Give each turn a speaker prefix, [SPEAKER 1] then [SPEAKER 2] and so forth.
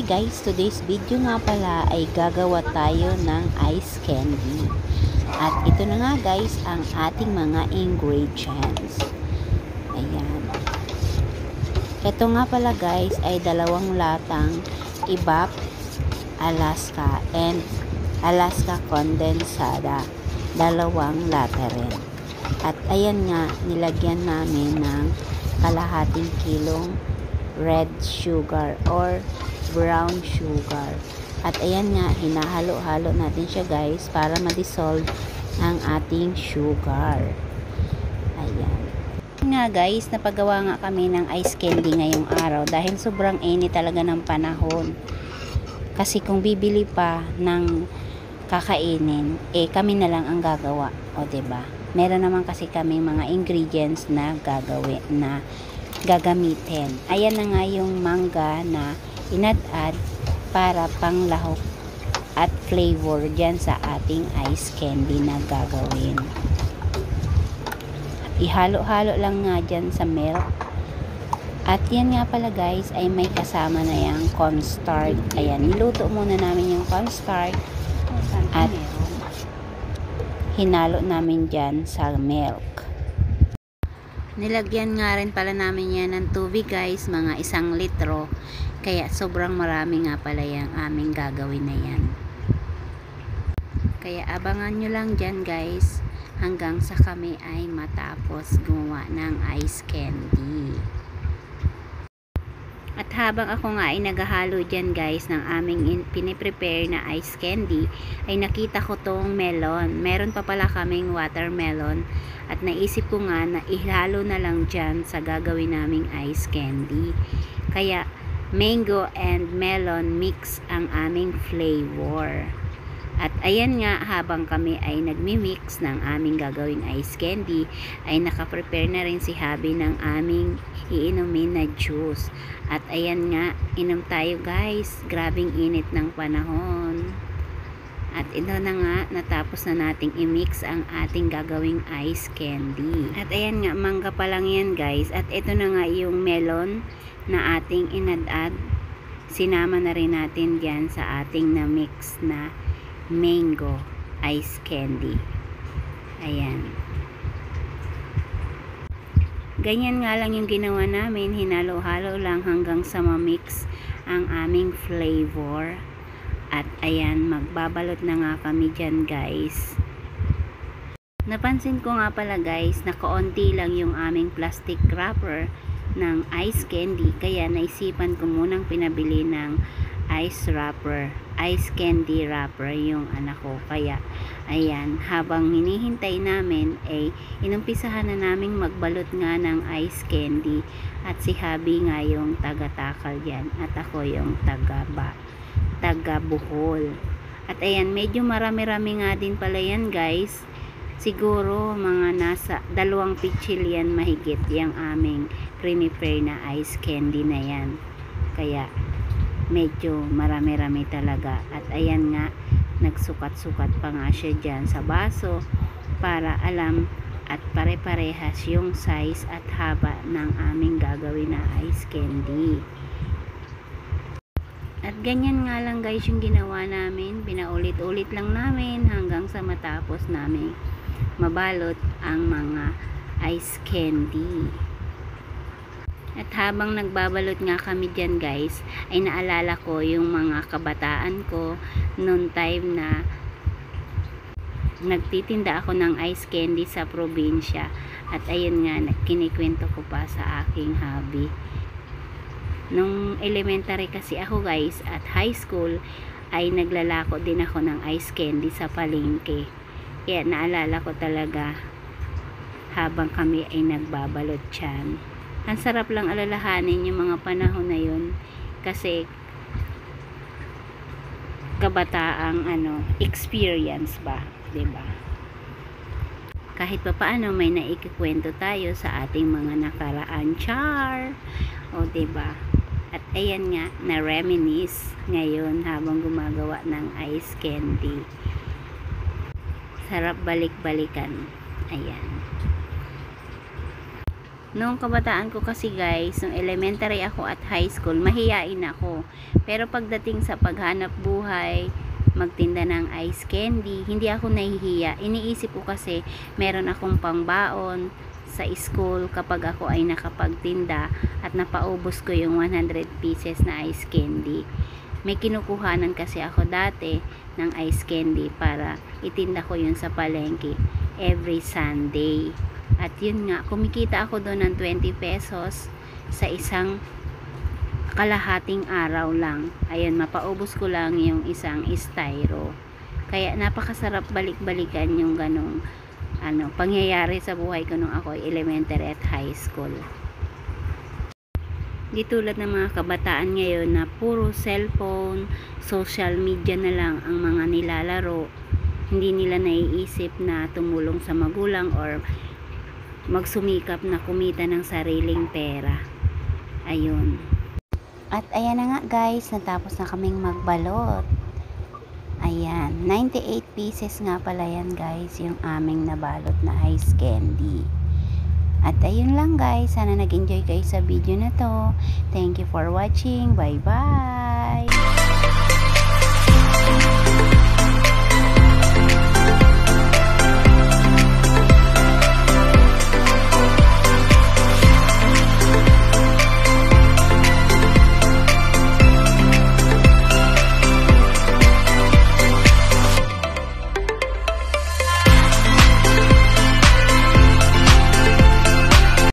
[SPEAKER 1] Hi guys, today's video nga pala ay gagawa tayo ng ice candy. At ito na nga guys ang ating mga ingredients. Ayan. Ito nga pala guys ay 2 latang Ibap Alaska and Alaska Condensada. 2 lata rin. At ayan nga, nilagyan namin ng kalahating kilong red sugar or brown sugar. At ayan nga, hinahalo-halo natin siya guys para ma-dissolve ang ating sugar. Ayan. Nga guys, napagawa nga kami ng ice candy ngayong araw dahil sobrang init talaga ng panahon. Kasi kung bibili pa ng kakainin, kami na lang ang gagawa. O diba? Meron naman kasi kami mga ingredients na gagamitin. Ayan na nga yung mangga na inad-add para panglahok at flavor dyan sa ating ice candy na gagawin. Ihalo-halo lang nga dyan sa milk. At yan nga pala guys ay may kasama na yung cornstarch. Ayan, niluto muna namin yung cornstarch at hinalo namin dyan sa milk. Nilagyan nga rin pala namin yan ng tubig guys, mga 1 litro. Kaya sobrang marami nga pala yung aming gagawin na yan. Kaya abangan nyo lang dyan guys hanggang sa kami ay matapos gumawa ng ice candy. At habang ako nga ay naghahalo dyan guys ng aming piniprepare na ice candy, ay nakita ko tong melon. Meron pa pala kaming watermelon at naisip ko nga na ihalo na lang dyan sa gagawin naming ice candy. Kaya mango and melon mix ang aming flavor. At ayan nga, habang kami ay nagmi-mix ng aming gagawing ice candy, ay nakaprepare na rin si Habi ng aming iinumin na juice. At ayan nga, inom tayo guys. Grabing init ng panahon. At ito na nga, natapos na nating i-mix ang ating gagawing ice candy. At ayan nga, mangga pa lang yan guys. At ito na nga yung melon na ating inad-add. Sinama na rin natin dyan sa ating na-mix na mango ice candy. Ayan. Ganyan nga lang yung ginawa namin. Hinalo-halo lang hanggang sa ma-mix ang aming flavor. At ayan, magbabalot na nga kami dyan guys. Napansin ko nga pala guys na kaunti lang yung aming plastic wrapper ng ice candy. Kaya naisipan ko munang pinabili ng ice candy wrapper yung anak ko. Kaya ayan, habang hinihintay namin inumpisahan na naming magbalot nga ng ice candy. At si Habi nga yung taga-takal dyan at ako yung taga-buhol. At ayan, medyo marami-rami nga din pala yan guys. Siguro mga nasa 2 pitchil yan mahigit yung aming prepare na ice candy na yan. Kaya medyo marami-rami talaga. At ayan nga, nagsukat-sukat pa nga siya dyan sa baso para alam at pare-parehas yung size at haba ng aming gagawin na ice candy. At ganyan nga lang guys yung ginawa namin. Pinaulit-ulit lang namin hanggang sa matapos namin mabalot ang mga ice candy. At habang nagbabalot nga kami dyan guys, ay naalala ko yung mga kabataan ko noon time na nagtitinda ako ng ice candy sa probinsya. At ayun nga, kinikwento ko pa sa aking hobby. Nung elementary kasi ako guys at high school, ay naglalako din ako ng ice candy sa palengke. Kaya naalala ko talaga habang kami ay nagbabalot dyan. Ang sarap lang alalahanin yung mga panahon na yun kasi kabataang experience ba, 'di ba? Kahit pa paano may naikikwento tayo sa ating mga nakaraan, char. O 'di ba? At ayan nga, na-reminisce ngayon habang gumagawa ng ice candy. Sarap balik-balikan. Ayan. Noong kabataan ko kasi guys, nung elementary ako at high school, mahiyain ako. Pero pagdating sa paghanap buhay, magtinda ng ice candy, hindi ako nahihiya. Iniisip ko kasi meron akong pangbaon sa school kapag ako ay nakapagtinda at napaubos ko yung 100 pieces na ice candy. May kinukuhanan kasi ako dati ng ice candy para itinda ko yun sa palengke every Sunday. At yun nga, kumikita ako doon ng 20 pesos sa isang kalahating araw lang. Ayun, mapaubos ko lang yung isang styro. Kaya napakasarap balik-balikan yung ganong pangyayari sa buhay ko nung ako elementary at high school. Di tulad ng mga kabataan ngayon na puro cellphone, social media na lang ang mga nilalaro. Hindi nila naiisip na tumulong sa magulang or magsumikap na kumita ng sariling pera. Ayun. At ayan na nga guys, natapos na kaming magbalot. Ayan, 98 pieces nga pala yan guys, yung aming nabalot na ice candy. At ayun lang guys, sana nag-enjoy kayo sa video na to. Thank you for watching. Bye bye!